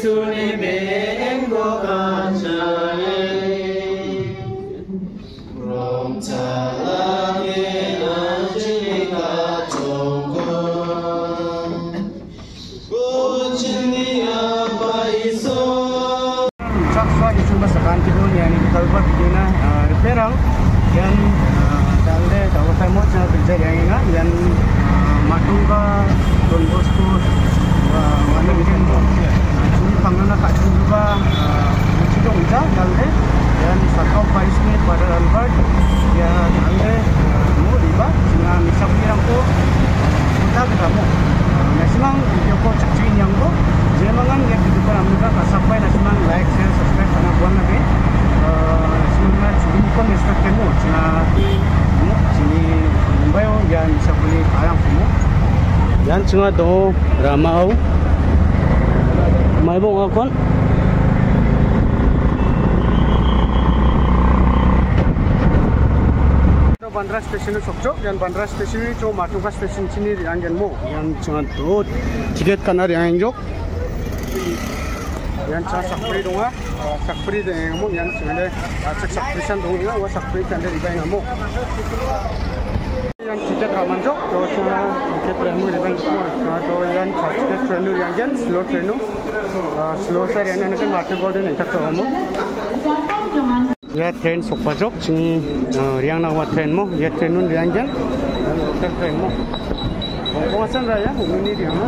예수님의 행복한 자에 romsalake anjika toko bujni apa iso Chakwa isu masakan tibo yang kalba bidina repairang yang dalde dawata mo cha kerja yang yang matunga Don Bosco mana bikin cuma pangana kat juga sudah udah dalde dan sakau paisnya pada Albert ya dalde mau riba cuma misal pirang ko kita ketemu nasimang video ko cakcin yang ko jemangan ya video ko ambil ka sampai nasimang like share subscribe karena buat lagi nasimang cuma ko misal ketemu cuma sini Mumbai yang bisa beli barang semua yan cuma do ramau mai bong akon Bandra station sokjok dan Bandra station ini cuma Matunga station sini yang mo yang cuma do tiket kanar yang jok yang cuma sakpri donga sakpri yang mo yang cuma ada sakpri san donga wa sakpri kan dari bayang mo yang tiket kaman jok do cuma tiket premu di bayang semua do yang tiket prenu yang jen slow prenu slow sar yang nak Matunga do ni tak tahu mo ya train sokpajok sini riang nak train mo ya train nun riang jan hotel train mo pengasan raya ini riang na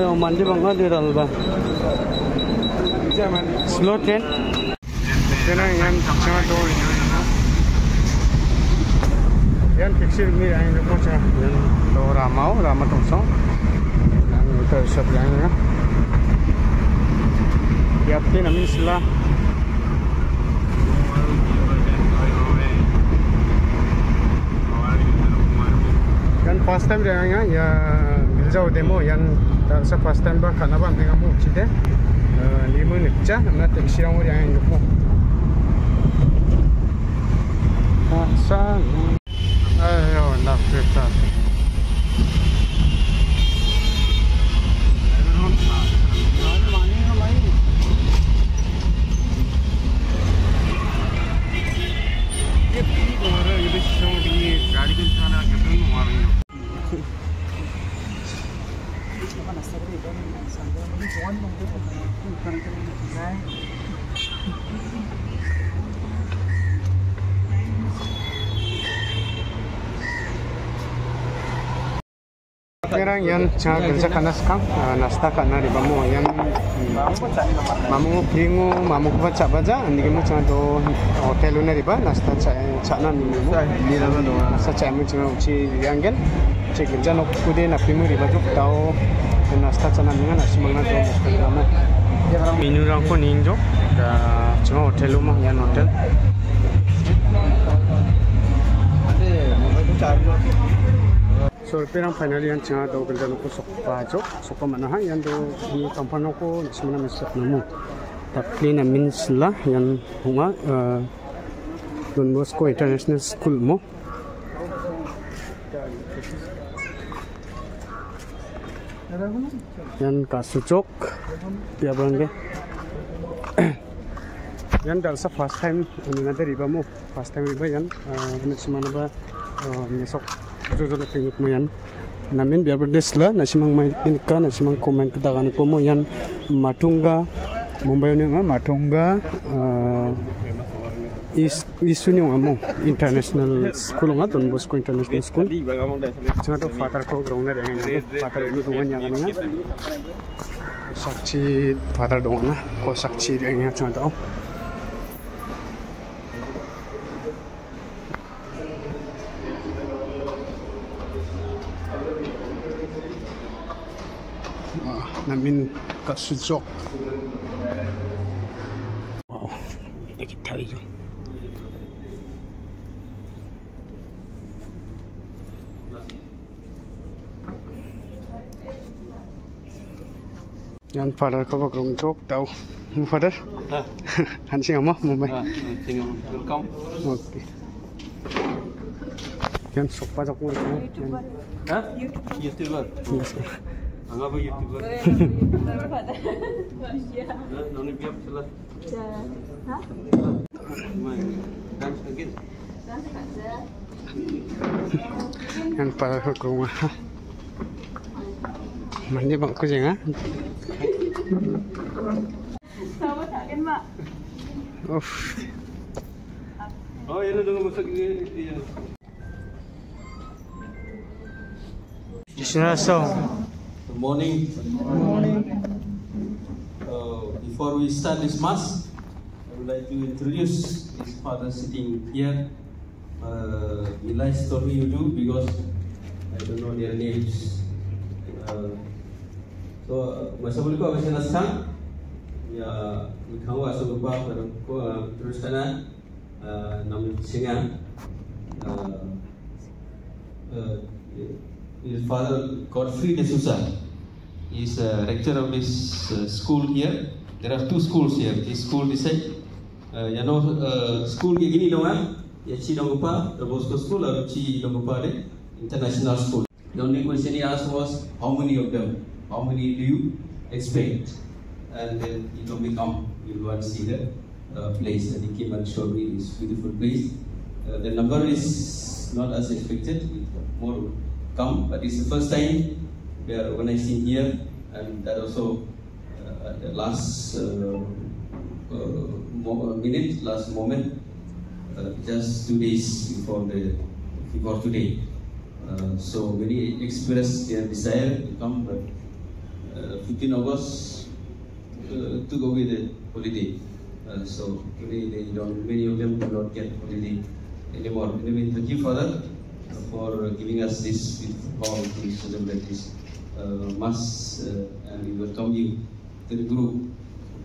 mo mandi bangga di dalba slow train train yang cuma do yang fixir ni yang itu macam yang do ramau tongsong yang itu sab yang na ya tin amin sila yang first time dia ya jauh demo yang sa first time ba khana ba menga mu chide limu nikcha na taxi ang yang mo sa ayo na feta Sekarang yang cakap kerja karena sekarang nasta karena di bawah yang mamu pingu mamu baca baca andi kamu cakap do hotel luar di bawah nasta cakna minum nasta cakap mu cuma uci yang kan cek kerja nak kude nak pingu di bawah tahu nasta cakna minum nasi mana do sekarang minum orang pun ninjo cuma hotel rumah yang hotel so perang finally yang cakap do kerja nak sok mana yang do di company ko sebenarnya mesra namu tapi namin sila yang hunga Don Bosco International School mo yang kasucok ya bangke yang dalsa first time ini nanti riba mo first time riba yang semana ba mesok jojo tingit mo yan namin biar berdesla nasimang may inika nasimang comment katakan ko mo yan Matunga Mumbai ni nga Matunga isu ni mo international school nga Don Bosco International School cuma to father ko ground na yang father itu tuan yang nga saksi father dong na ko saksi yang cuma to namin kasujok wow dikit tayo yan father ko ba grong jok daw mo father hansing mo Mumbai hansing mo welcome okay yan sok pa jok mo ha YouTuber Angapa YouTuber? Iya. Noni biar salah. Hah? Dance again. Dance aja. Yang para hukum. Mandi bang kucing ah. Sama tak kan, Mak? Oh, ini dong masuk ini. Good morning. Before we start this mass, I would like to introduce this father sitting here. Nice story you do because I don't know their names. Masa boleh kau bahasa Nasang? Ya, kau asal lupa kau terus sana nama singa. His father, Godfrey De Souza, is a rector of this school here. There are two schools here. This school is school kayak gini dong ah. Ya Ci dong lupa, Bosco School atau Ci dong lupa deh, international school. The only question he asked was, how many of them? How many do you expect? And then he told me, come, you go and see the place. And he came and showed me this beautiful place. The number is not as expected, more come, but it's the first time we are organizing here, and that also the last moment, just 2 days before today. So many expressed their desire to come, but 15 August took away the holiday. So today many of them do not get holiday anymore. Anyway, thank you, Father, for giving us this hall to celebrate this mass, and we welcome you to the group.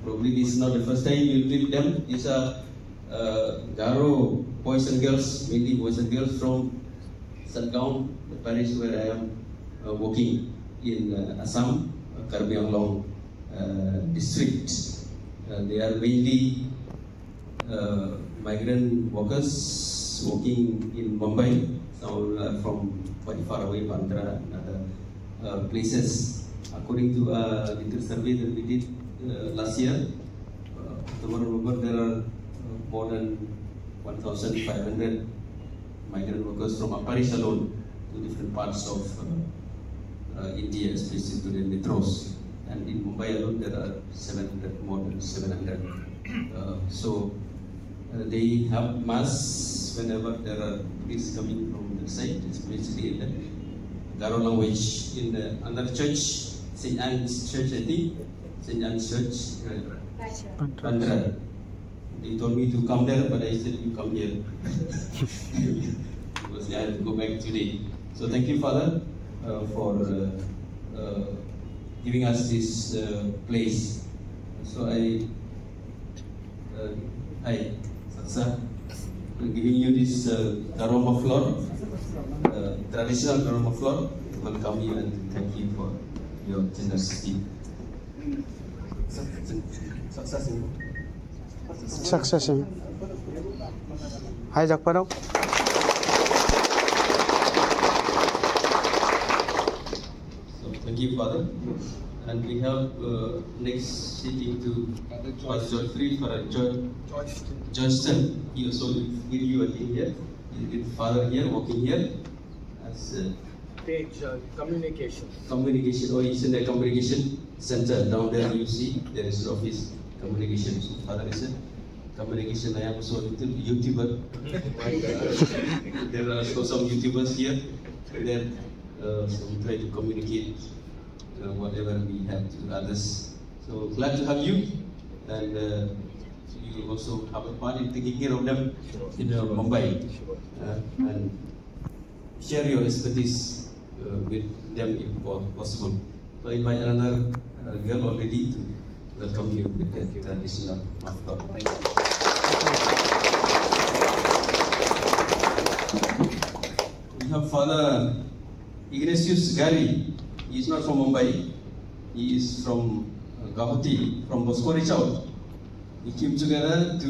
Probably this is not the first time you meet them. These are Garo boys and girls, mainly boys and girls from Satgaon, the parish where I am working in Assam, Karbi Anglong district. They are mainly migrant workers working in Mumbai. From quite far away, Bandra and other places. According to a little survey that we did last year, October, there are more than 1,500 migrant workers from Aparis alone to different parts of India, especially to the metros. And in Mumbai alone, there are more than 700. They have mass whenever there are priests coming from the side, especially in the Garo language. In another church, St. Anne's Church, I think, St. Anne's Church, Bandra. They told me to come there, but I said, you come here. Because I have to go back today. So thank you, Father, for giving us this place. So I'm giving you this aroma floor, traditional aroma floor. Welcome you and thank you for your generosity. Success. Hai jak parok. So thank you, Father. And we have next sitting to Pastor Godfrey for a Johnston. He also with you, I think, here. He's with Father here, working here as Page communication. Communication. Oh, he's in the communication center down there. You see, there is office communication. So Father is a communication. I am also a little YouTuber. There are also some YouTubers here. Then so we try to communicate whatever we have to others. So glad to have you, and you also have a part in taking care of them in Mumbai, and share your expertise with them if possible. So I invite another girl or lady to welcome you with the traditional mafta. We have Father Ignatius Gari. He is not from Mumbai. He is from Guwahati, from Bosco Richard. We came together to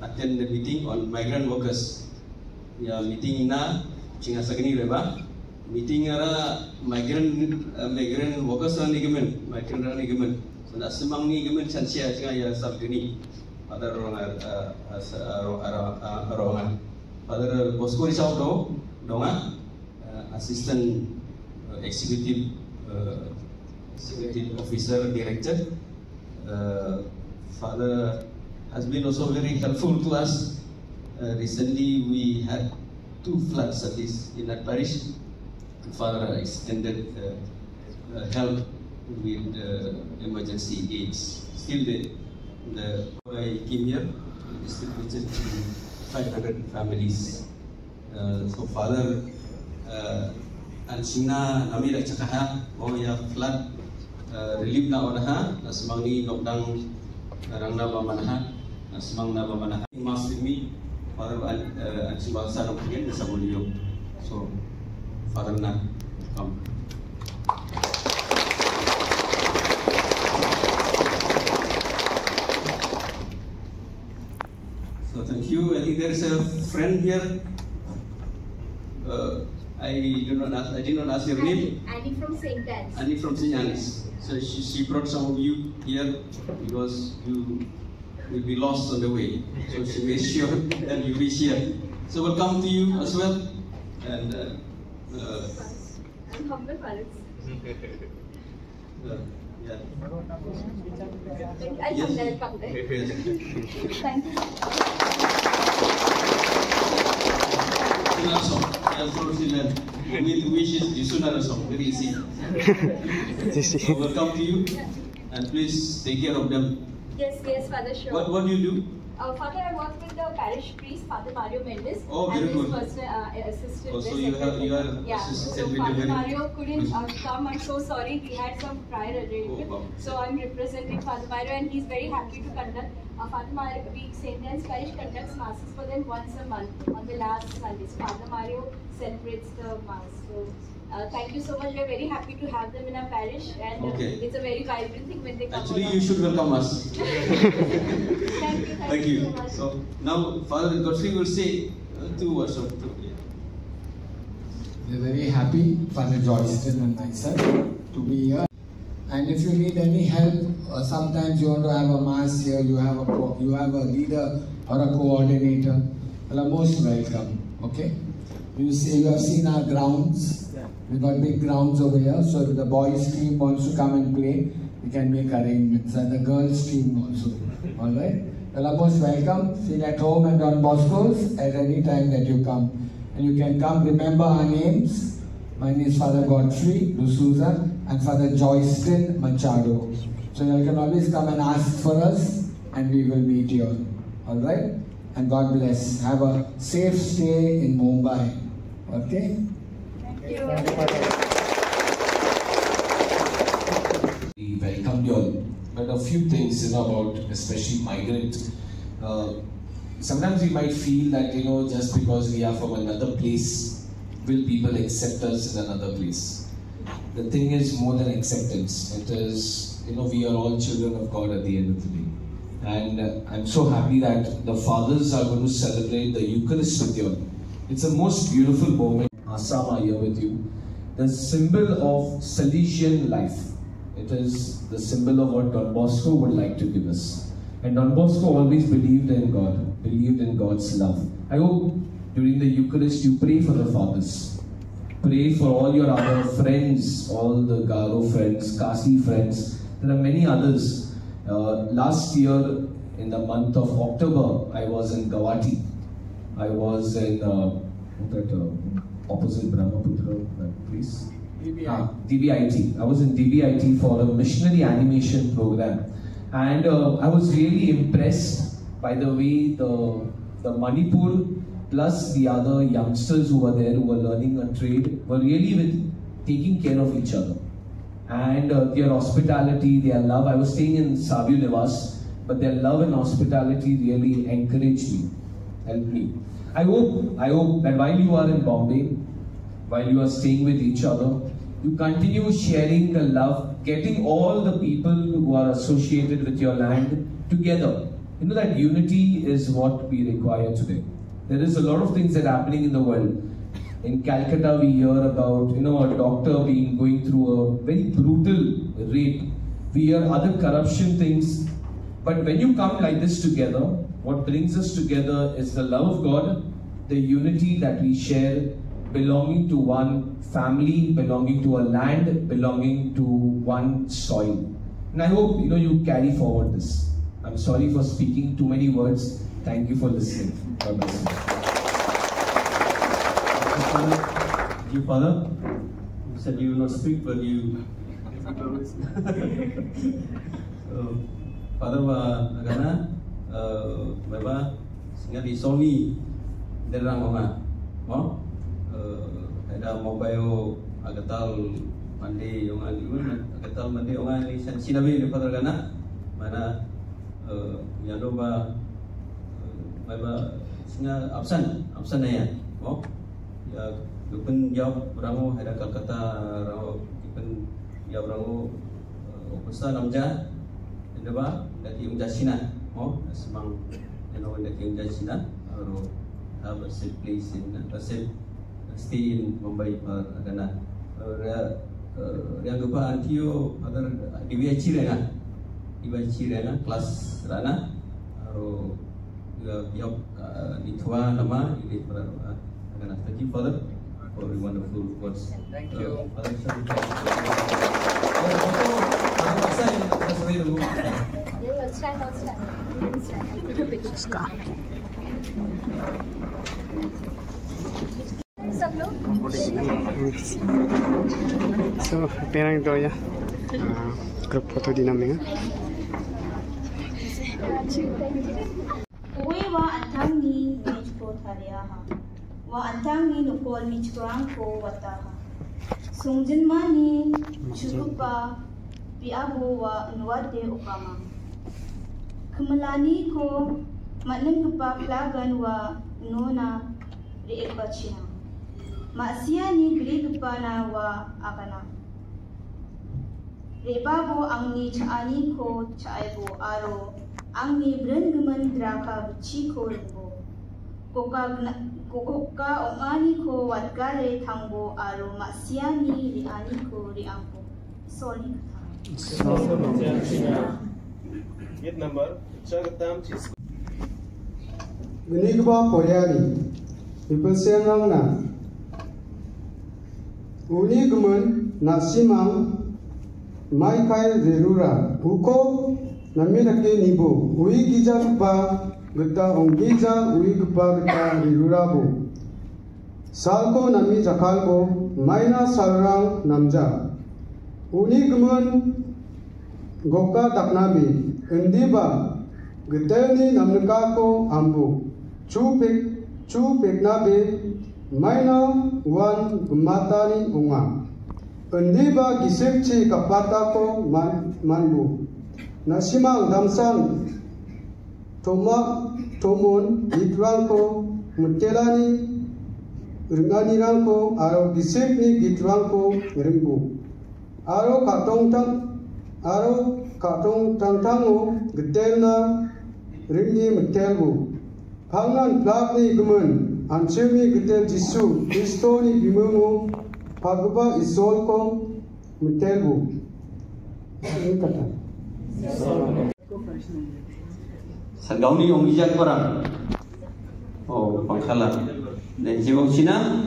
attend the meeting on migrant workers. We are meeting na Chingasagini Reba, meeting migrant workers on ligament, migrant ligament. So that's among ligament chansia ya sabdini. Other wrong. Other Bosco is out donga assistant executive officer director. Father has been also very helpful to us. Recently we had 2 floods at least in that parish. Father extended help with emergency aids. Still I came here, distributed to 500 families. So Father Ansina kami dah cakap ya flood relief na onaha asmangi nokdang rangna bamanaha asmang na bamanaha mas with me Father Ansina sana punya desa bolio. So Father na come. So thank you. I think there is a friend here. I did not ask your name. Annie from St. Anne's. Annie from St. Anne's. So she brought some of you here because you will be lost on the way. So she made sure that you reach here. So welcome to you as well. And I'm humble, Paris. Yeah. I'll come there. Thank you. With wishes, very easy. So welcome to you, and please take care of them. Yes, Father, sure. What do you do? Father, I work with the parish priest, Father Mario Mendes. Oh, very good. And his personal assistant. Also, you are So Father Mario couldn't come. I'm so sorry. He had some prior arrangement. Oh, wow. So I'm representing Father Mario, and he's very happy to conduct. Father Mario, St. Anne's Parish conducts masses for them once a month on the last Sunday. So Father Mario celebrates the mass. So thank you so much. We're very happy to have them in our parish, and it's a very vibrant thing when they come. Actually, you should welcome us. Thank you you. so much. So now Father Godfrey will say 2 words of prayer. We're very happy, Father Joyston and myself, to be here. And if you need any help, or sometimes you want to have a mass here, you have a leader or a coordinator, you are most welcome. Okay? You have seen our grounds. We've got big grounds over here. So if the boys' team wants to come and play, we can make arrangements, and the girls' team also. All right? You are most welcome. Feel at home at Don Bosco's at any time that you come. And you can come. Remember our names. My name is Father Godfrey D'Souza and Father Joyston Machado. So you can always come and ask for us, and we will meet you all. All right? And God bless. Have a safe stay in Mumbai. Okay? Thank you. We welcomed you all, but a few things, about especially migrant. Sometimes we might feel that, just because we are from another place, will people accept us in another place? The thing is more than acceptance. It is, we are all children of God at the end of the day. And I'm so happy that the fathers are going to celebrate the Eucharist with you all. It's the most beautiful moment. Assam are here with you. The symbol of Salesian life. It is the symbol of what Don Bosco would like to give us. And Don Bosco always believed in God, believed in God's love. I hope during the Eucharist you pray for the fathers. Pray for all your other friends, all the Garo friends, Kasi friends. There are many others. Last year, in the month of October, I was in Guwahati. I was in opposite Brahmaputra, that place. DBIT. I was in DBIT for a missionary animation program. And I was really impressed by the way the Manipur plus the other youngsters who were there, who were learning a trade, were really taking care of each other. And their hospitality, their love. I was staying in Savio Nivas, but their love and hospitality really encouraged me, helped me. I hope that while you are in Bombay, while you are staying with each other, you continue sharing the love, getting all the people who are associated with your land together. That unity is what we require today. There is a lot of things that are happening in the world. In Calcutta, we hear about a doctor going through a very brutal rape. We hear other corruption things. But when you come like this together, what brings us together is the love of God, the unity that we share, belonging to one family, belonging to a land, belonging to one soil. And I hope you carry forward this. I'm sorry for speaking too many words. Thank you for listening. God bless you. Thank you, Father. You said you will not speak, but you. Father, agana, bapa, singa di Sony, derang mama, ada mobile agatal mandi orang ini, agatal mandi orang ini sinabi di Father agana, mana yang doba, bapa singa absen ya, ya Ipun jawab rangu ada kata rangu ipun jawab rangu opesa namja indaba dati ungja sina semang dati ungja sina aro have a safe place in a safe stay in Mumbai par agana yang lupa antio agar dibaci rena kelas rana aro jawab ditua nama ini par agana. Thank you, Father, for the wonderful words. Thank you. So, perang itu ya. Grup foto di namanya. Uwe wa antang ni bijpo thariyaha. Wa antang ni nukol michkurang ko wataha. Sungjin mani churupa piabu wa nuwade ukama. Kemelani ko maknang kupa plagan wa nona reekbachina. Masia ni gri kupana wa akana. Rebabo ang ni chaani ko chaibo aro ang ni brenggemen draka bichi ko ringo. Koka ongani ko watgale tangbo aro maksiani riani ko riangko. Sorry. Gate number Chagatam Chis. Gunigba Poryani. People say na. Unigman nasimang mai kai zerura. Uko namilake nibo. Ui gija ba gata onggiza ui gpa gata rirurabo. Salko nami jakalbo maina salrang namja. Unigman goka daknabi. Endiba getelni namnekako ambu. Cupik nabe maina wan gematani unga. Endiba gisepci kapatako manbu. Nasimang damsan tomon gitrangko mutelani ringani rangko aro gisepni gitrangko ringbu. Aro katong tangtango getelna ringi metelbu. Pangan plakni gemen anchemi getel Jisu Kristoni bimengu pagba isolko metelbu. Ini kata. Sargauni yang bijak orang. Oh, pangkalan. Dan jiwa Cina,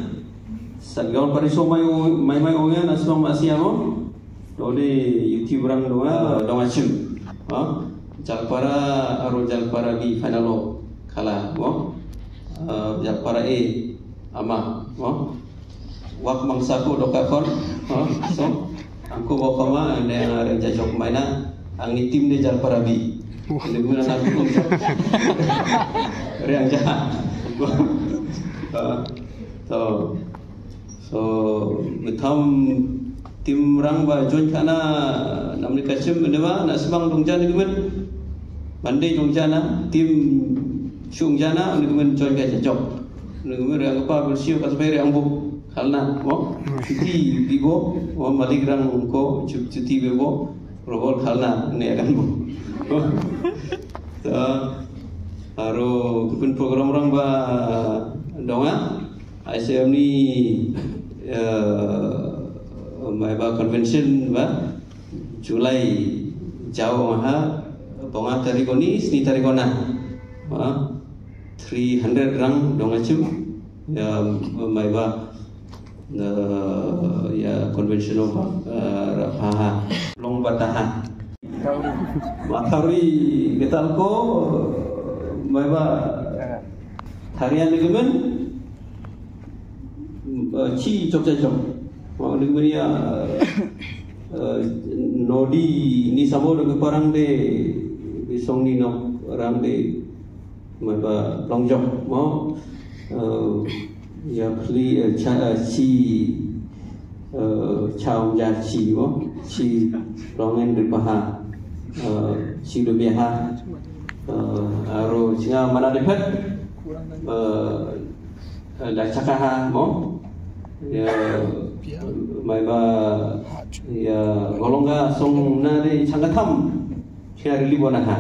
sargaun pariso mai orangnya nasibang masih amo. Dole YouTube orang doa cim. Jalpara aro jalpara bi finalo kala. Jalpara ama. Wak mangsaku dokakon. So, aku bawa kama yang jajok mana. Ang itim ni jalpara bi. Hindi mo na natin kung Riang jahat. So mitam tim rang ba join kana namni kacim menewa nasbang dongjan gemen mande dongjana tim sungjana gemen join ka jajok gemen riang apa bersio ka sampai riang bu kalna cuti bibo maligrang ko cuti bibo robol kalna ne akan bu. Aro kupun program orang ba donga I say only my convention ba Julai jauh maha ponga tarikoni sni tarikona 300 rang dongacu ya my ba ya convention ba rapaha long bataha matari betalko my ba tarian legemen chi Jogja Legemen nodi ni samo dengan parang de bisong ni no orang de apa longjok mau ya pli chi chao ya chi mo chi longen de paha chi de biha aro singa mana de pet la chakaha mo ya mai ba ya golonga song na de changatham chia rili bona ha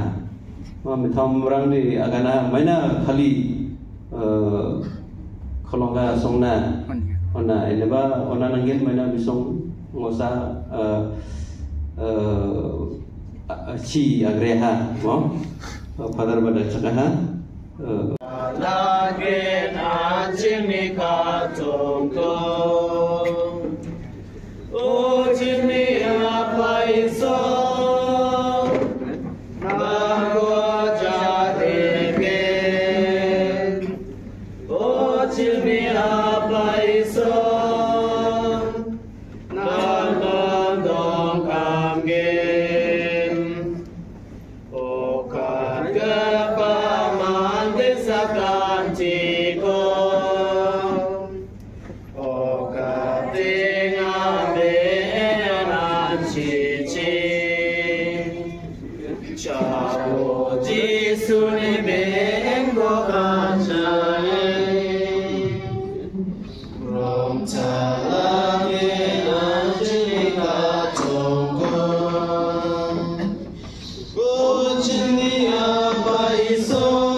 ma mitham rang de agana maina khali golonga song na ona eleba ona nangel maina bisong ngosa chi agreha mo father bada chakaha lage na chini ka tongko o chini apaiso nago jarege o chini apaiso nago kamge o kaga Sakantiko O Katinga Benan Chichi Chabo Jisuni Bengo Kachae Rom Talake Nanjika Tongo Buchinia Baiso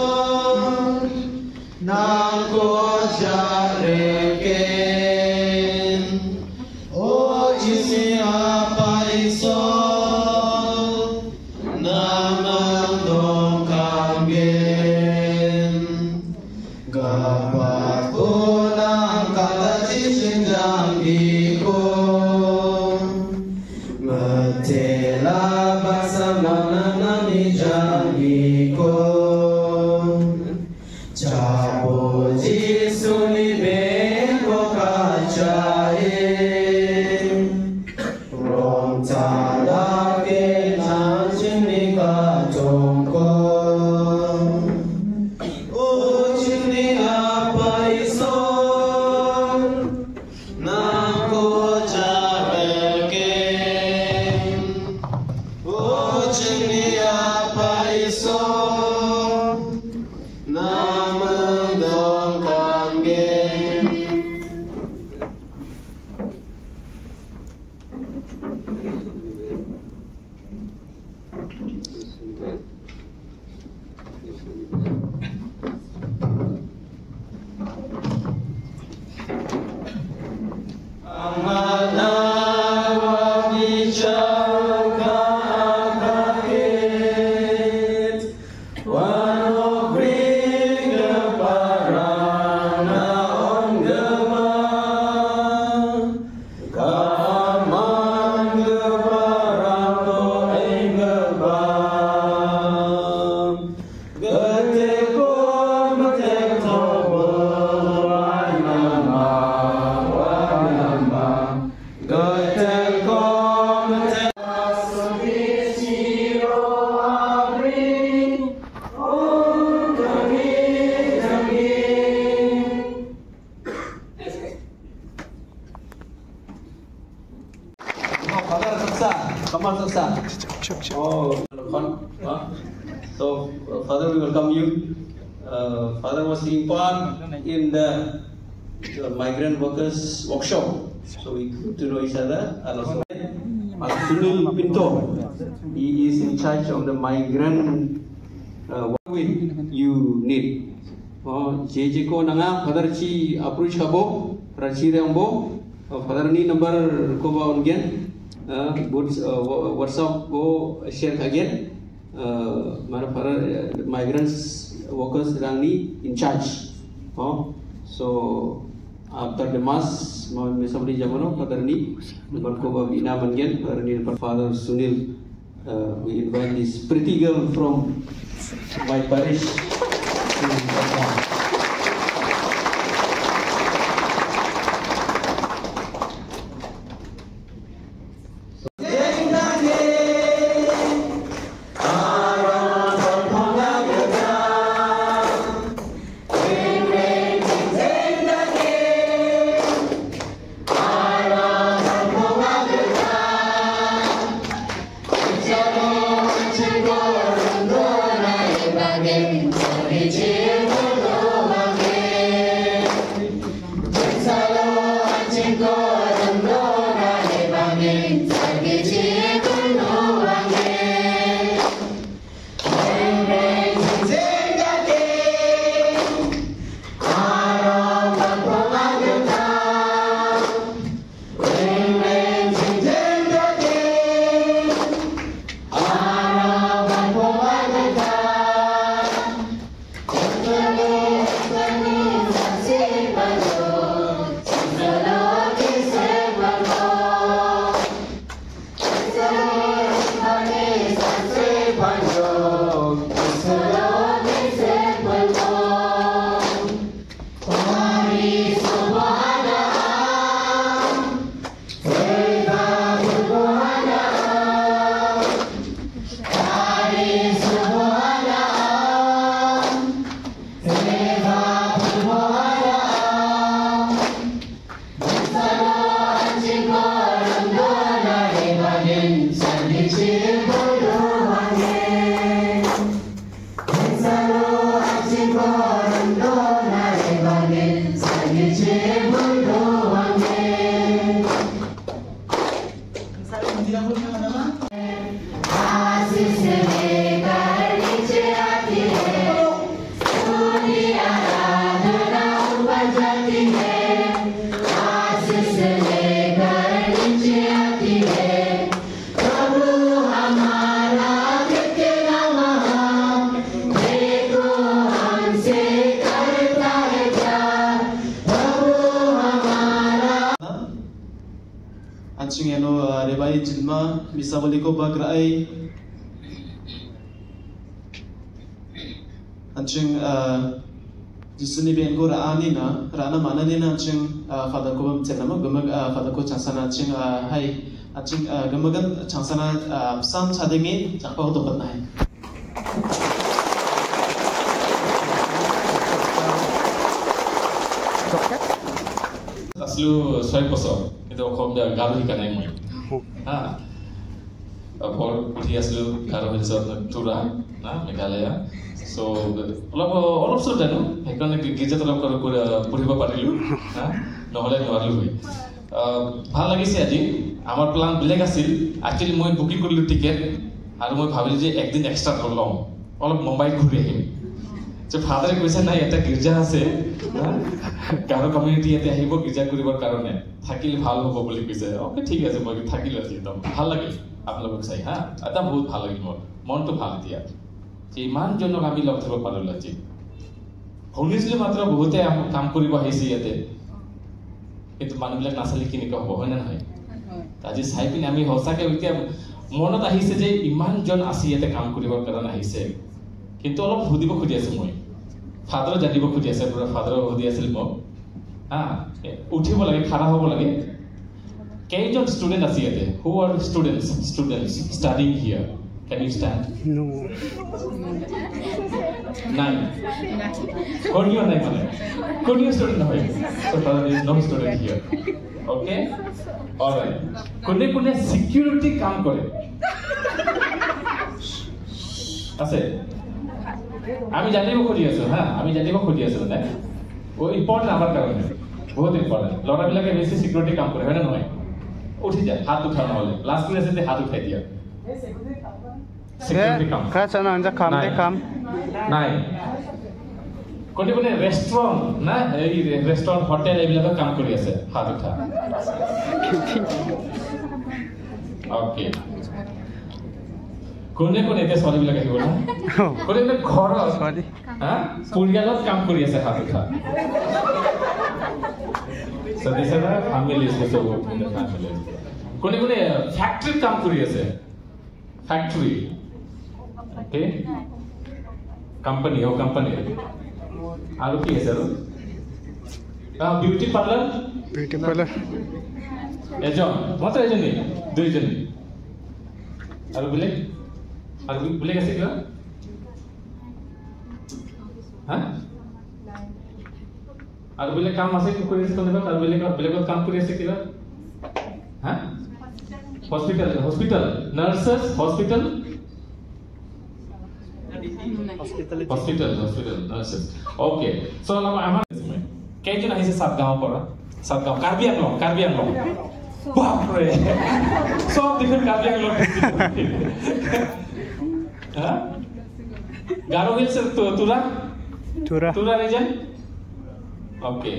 Nangko jareken O isi apa iso Namang dong kamgen Gapat pulang kata cisinjang iko Metela basa mananani jangiko Chabo Jisuni Bengo Kachae Rom Talake Nanjini Katongko Ujini Apaiso Nangko Jareke Ujini Apaiso Namandong Kamgen Amana Wabijaka Akakit Wanobri So, Father, we welcome you. Father was taking part in the migrant workers workshop. So we got to know each other. And also, Sunil Pinto, he is in charge of the migrant. What you need? जे को नंगा father ची approach कबो राची rainbow father नी number को बा उनगेन WhatsApp को share कगेन मारा father migrants workers rangni in charge so after the mass मैं सबरी जमानो फादर नी नंबर को बा बिना मनगेन फादर नी Father Sunil we invite this pretty girl from my parish to perform. Anjing eno rebai jilma bisa beli ko bagrai anjing jisuni bengo raani na rana mana ni na anjing father ko bam chenama gamag father ko changsana anjing hai anjing gamagan changsana sam chadengi chakpa to patna hai aslu soy posor itu kom dia garu ikan yang main apor dia aslu garu resort tura na Meghalaya so অলপ সব জানো সেইকাৰণে গীৰ্জাত অলপ পঢ়িব পাৰিলোঁ নহ'লে নোৱাৰিলোঁ হৈ ভাল লাগিছে আজি আমাৰ প্লান বেলেগ আছিল একচুৱেলি মই বুকিং কৰিলোঁ টিকেট আৰু মই ভাবিলোঁ যে একদিন এক্সট্ৰা ল'ম অলপ মুম্বাইত ঘূৰি আহিম যে ফাদাৰে কৈছে নাই এটা গীৰ্জা আছে গাৰো কমিউনিটি ইয়াতে আহিব গীৰ্জা কৰিবৰ কাৰণে থাকিলে ভাল হ'ব বুলি কৈছে অ'কে ঠিক আছে মই থাকিলোঁ আজি একদম ভাল লাগিল আপোনালোকক চাই এটা বহুত ভাল লাগিল মোৰ মনটো ভাল এতিয়া যে ইমানজনক আমি লগ ধৰিব পাৰিলোঁ আজি শুনিছিলোঁ মাত্ৰ বহুতে কাম কৰিব আহিছে ইয়াতে কিন্তু মানুহবিলাক নাচালে কেনেকুৱা হ'ব হয় নে নহয় আজি চাই পিনে আমি সঁচাকৈ এতিয়া মনত আহিছে যে ইমানজন আছে ইয়াতে কাম কৰিবৰ কাৰণে আহিছে কিন্তু অলপ সুধিব খুজি আছোঁ মই ফাদাৰে জানিব খুজি আছে পুৰা ফাদাৰে সুধি আছিল মোক উঠিব লাগে খাৰা হ'ব লাগে কেইজন ষ্টুডেণ্ট আছে ইয়াতে who are students studying here Can you stand? No. Nine. Konyo nai mane. Konyo student hoy. So father is no student here. Okay? All right. Kone security কাম করে. আছে আমি জানিব খুজি আছো আমি জানিব খুজি আছো না ও ইম্পর্টেন্ট আমার কারণে বহুত ইম্পর্টেন্ট লড়াবিলাকে বেশি সিকিউরিটি কাম করে হয় না নয় উঠি যায় হাত উঠানো হলে লাস্ট ক্লাসে হাত উঠাই দিয়া security kam kaya sana anja kam de kam nai কোনে কোনে ৰেষ্টুৰেণ্ট না এই ৰেষ্টুৰেণ্ট হোটেল এইবিলাকত কাম কৰি আছে হাত উঠা ওকে কোনে কোনে এতিয়া ছোৱালীবিলাক আহিব না কোনে কোনে ঘৰত ছোৱালী পৰিয়ালত কাম কৰি আছে হাত উঠা So these are the families also working in the family. Kone kone factory काम करी ऐसे factory, okay? Company हो company. आलू की ऐसे रो? Beauty parlor? Beauty parlor. एजन, मतलब एजन नहीं, दो एजन नहीं. आलू बिले कैसे क्या? हाँ? আর বলে কাম আছে কি করে কোন দেবা আর বলে কাম করে আছে কিবা হ্যাঁ hospital nurses hospital nurses okay so আমার কেজন আইছে সাতগাঁও পড়া সাতগাঁও কার্বি আংলং বাপ রে সব দেখেন কার্বি আংলং হ্যাঁ Garo hills Tura region okay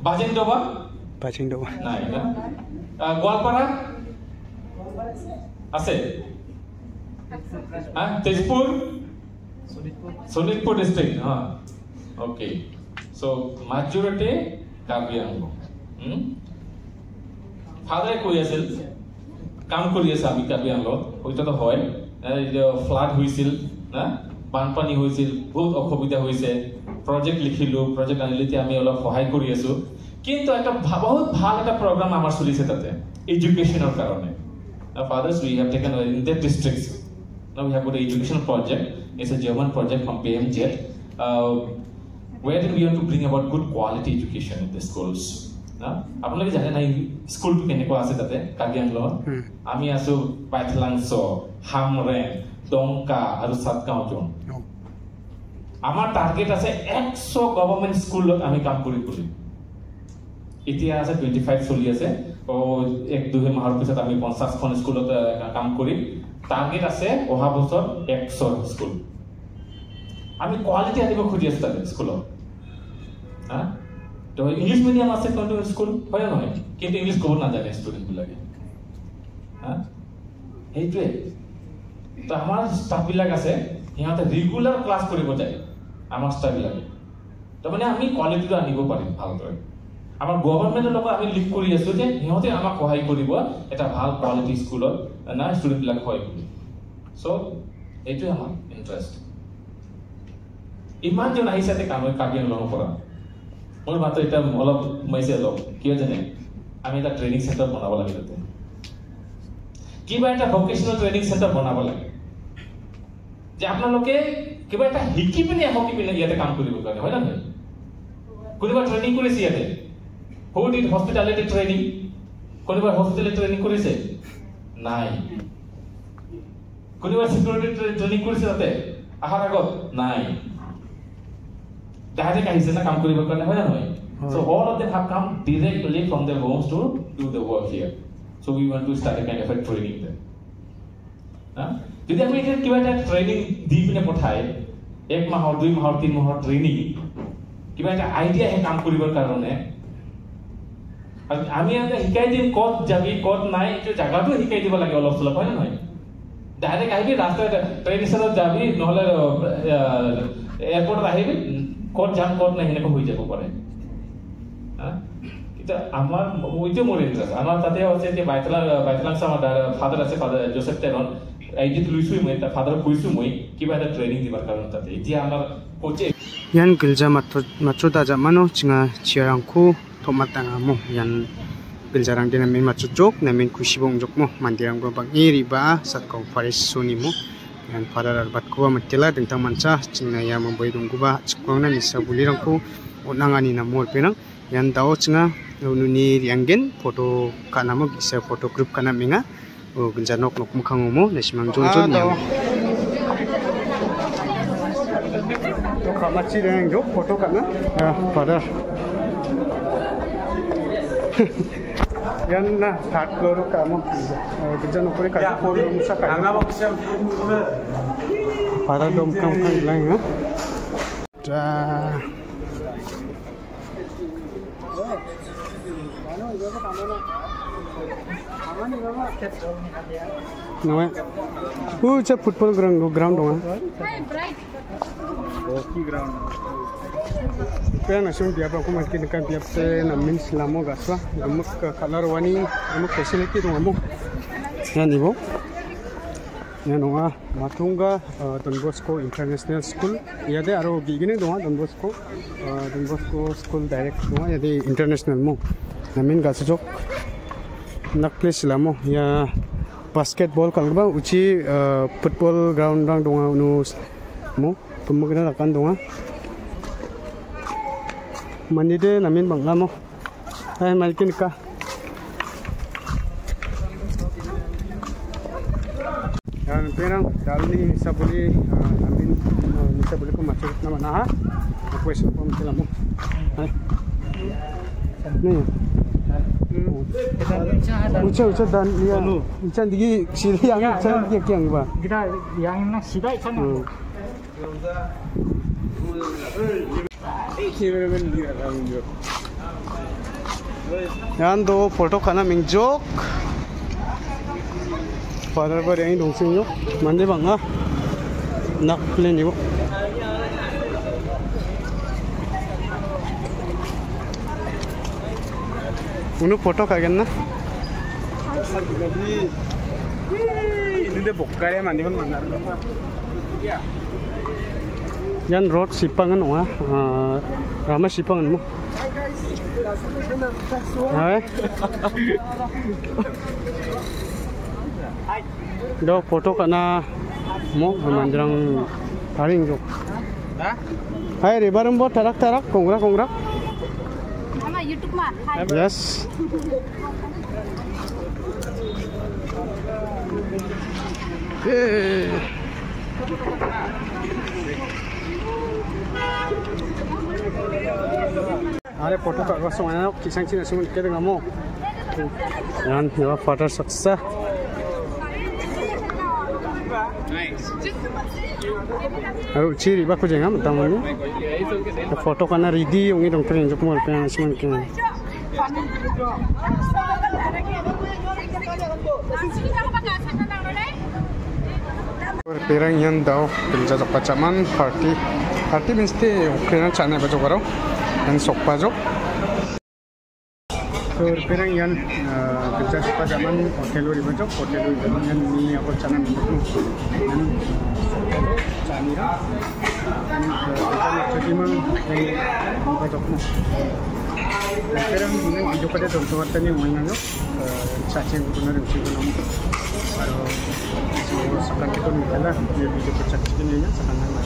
बाजिंदोबा নাই না গোৱালপাৰা আছে হ্যাঁ তেজপুৰ শোণিতপুৰ ডিস্ট্রিক্ট হ্যাঁ okay so majority Karbi Anglong ফাদাৰে কৈ আছিল কাম কৰি আছে আমি কাৰ্বি আংলং ওইটাতো হয় ফ্লাড হৈছিল না বানপানী হৈছিল বহুত অসুবিধা হৈছে project লিখিলো project আনিলিতে আমি অলপ সহায় কৰি আছো কিন্তু একটা বহুত ভাল একটা program আমাৰ চলিছে তাতে এডুকেশনৰ কাৰণে fathers we have taken in their districts now we have got an education project it's a German project from BMJ where we want to bring about good quality education in the schools আপোনালোকে জানে নাই স্কুলটো কেনেকুৱা আছে তাতে কাৰ্বি আংলং আমি আছো পাইথলাংছ হামৰেং ডংকা আৰু সাতগাঁও জন আমার টার্গেট আছে 100 গভর্নমেন্ট স্কুলত আমি কাম করি এতিয়া আছে 25 চলি আছে ও এক দুই মাহৰ পিছত আমি 50 খন স্কুলত কাম করি টার্গেট আছে অহা বছৰ 100 স্কুল আমি কোয়ালিটি আনিব খুজি আছো তাতে স্কুলত হ্যাঁ তো ইংলিশ মিডিয়াম আছে কোন স্কুল হয় নহয় কিন্তু ইংলিশ ক'ব নাজানে স্টুডেন্ট বিলাকে হ্যাঁ এইটোৱে তো আমাৰ স্টাফ বিলাক আছে সিহঁতে ৰেগুলাৰ ক্লাছ কৰিব যায় আমাৰ স্টাফ বিলাকে তো মানে আমি কোৱালিটিটো আনিব পাৰিম ভালদৰে আমাৰ গভৰ্নমেন্টৰ লগত আমি লিংক কৰি আছো যে সিহঁতে আমাক সহায় কৰিব এটা ভাল কোৱালিটি স্কুলত না ষ্টুডেন্ট বিলাক হয় সো এইটোৱে আমাৰ ইন্টাৰেষ্ট ইমান জন আহিছে তে কাৰ্বি আংলং পৰা মোৰ মাত্ৰ এটা অলপ মেছেজ অলপ কি জানে আমি এটা ট্ৰেইনিং সেন্টাৰ বনাব লাগে তাতে কিবা এটা ভোকেশনাল ট্ৰেইনিং সেন্টাৰ বনাব লাগে যে আপোনালোকে কিবা এটা শিকি পিনে ইয়াতে কাম কৰিব কাৰণে হয় না নহয় কোনোবা ট্ৰেইনিং কৰিছে ইয়াতে হু ডিড হসপিটালিটি ট্ৰেইনিং কোনোবা হসপিটালিটি ট্ৰেইনিং কৰিছে নাই কোনোবা সিকিউৰিটি ট্ৰেইনিং কৰিছে তাতে আহাৰ আগত নাই ডাইৰেক্ট আহিছে না কাম কৰিব কাৰণে হয় না নহয় so all of them have come directly from their homes to do the work here so we want to start a kind of a training there যদি আমি এটা কিবা এটা ট্ৰেইনিং দি পিনে পঠাই এক মাহৰ দুই মাহৰ তিন মাহৰ ট্ৰেইনিং কিবা এটা আইডিয়া হে কাম কৰিবৰ কাৰণে আমি এটা শিকাই দিম ক'ত যাবি ক'ত নাই এইটো জায়গাটো শিকাই দিব লাগে অলপ চলপ হয় না নহয় ডাইৰেক্ট আহিবি ৰাস্তাত ট্ৰেইন ষ্টেচনত যাবি নহলে এয়াৰপৰ্টত আহিবি ক'ত যাম ক'ত নাই হেনেকৈ হৈ যাব পাৰে এটা আমাৰ ওইটো মোৰ ইন্টারেস্ট আমাৰ তাতে আছে যে বাইতলাংছ আমাৰ ফাদাৰ আছে ফাদাৰ জোসেফ টেৰন আইডিয়া লুইছো মই তা ফাদাৰ কৈছো মই কিবা এটা ট্ৰেইনিং দিবার কাৰণ তাতে এতিয়া আমাৰ কোচে yan gilja matro da jamano chinga chiarangku tomatanga mo yan giljarang dina min matro jok na min kushibong jok mo mandirang go bang iri ba satkau faris suni mo yan farar arbat ko matila dingtang mancha chinga ya mambai donggu ba chikwangna nisa bulirangku onangani na mol penang yan dao chinga nuni rianggen foto kanamo gisa foto group kana minga o giljanok nok mukhango mo nasimang jonjon ya Kamachi yang jok foto kana ya father yan na third floor kamu kerja nukuri kaji forum sa kaji father dom kam kan lang Nggak, cek football ground dong. Hockey ground. Kaya nasun dia apa aku makin dekat dia namin selama gaswa, gemuk color wani, gemuk facility dong kamu. Yan ibu. Yan dong matunga Don Bosco International School. Ya deh aro gini dong Don Bosco School direct dong ya deh international mo. Namin gasjok. Nak play selama ya basketball kalau bang uci football ground dong nus mo pemukina akan dong mandi deh namin bang lamo ay malikin ka yan perang dali sabuli namin sabuli ko masuk naman ha aku esok pun selama ay nih uca dan dia uca digi sili yang uca digi yang ba kita yang nak sida ikan yan do foto kana mingjok father bar yang dongsin yo mande banga nak plan yo Unu foto kagen na? Ini deh bokar ya mandi pun mandar. Yan road sipangan wah, ramai sipangan mu. Hai. Do foto kana mu mandrang paling jok. Hai ribarum bo tarak kongrak. YouTube mah. Yes. Ada foto kat kosong anak kisah Cina semua kita ngamu. Yan, ya father sukses. Ayo ciri baku jangan tamu ni. Foto kana ready ungi dong keren jok mal pengen semua kena. Perang yang dah kerja jok pacaman party mesti kena cana baju baru dan sok baju. So perang yang kerja pacaman hotel yang ni aku cana baju. Canira, jadi memang baju mu. Sekarang ini video pada tonton tadi mana yo, cacing benar uci benar. Kalau sekarang kita ni kalau video cacing ni sekarang mana?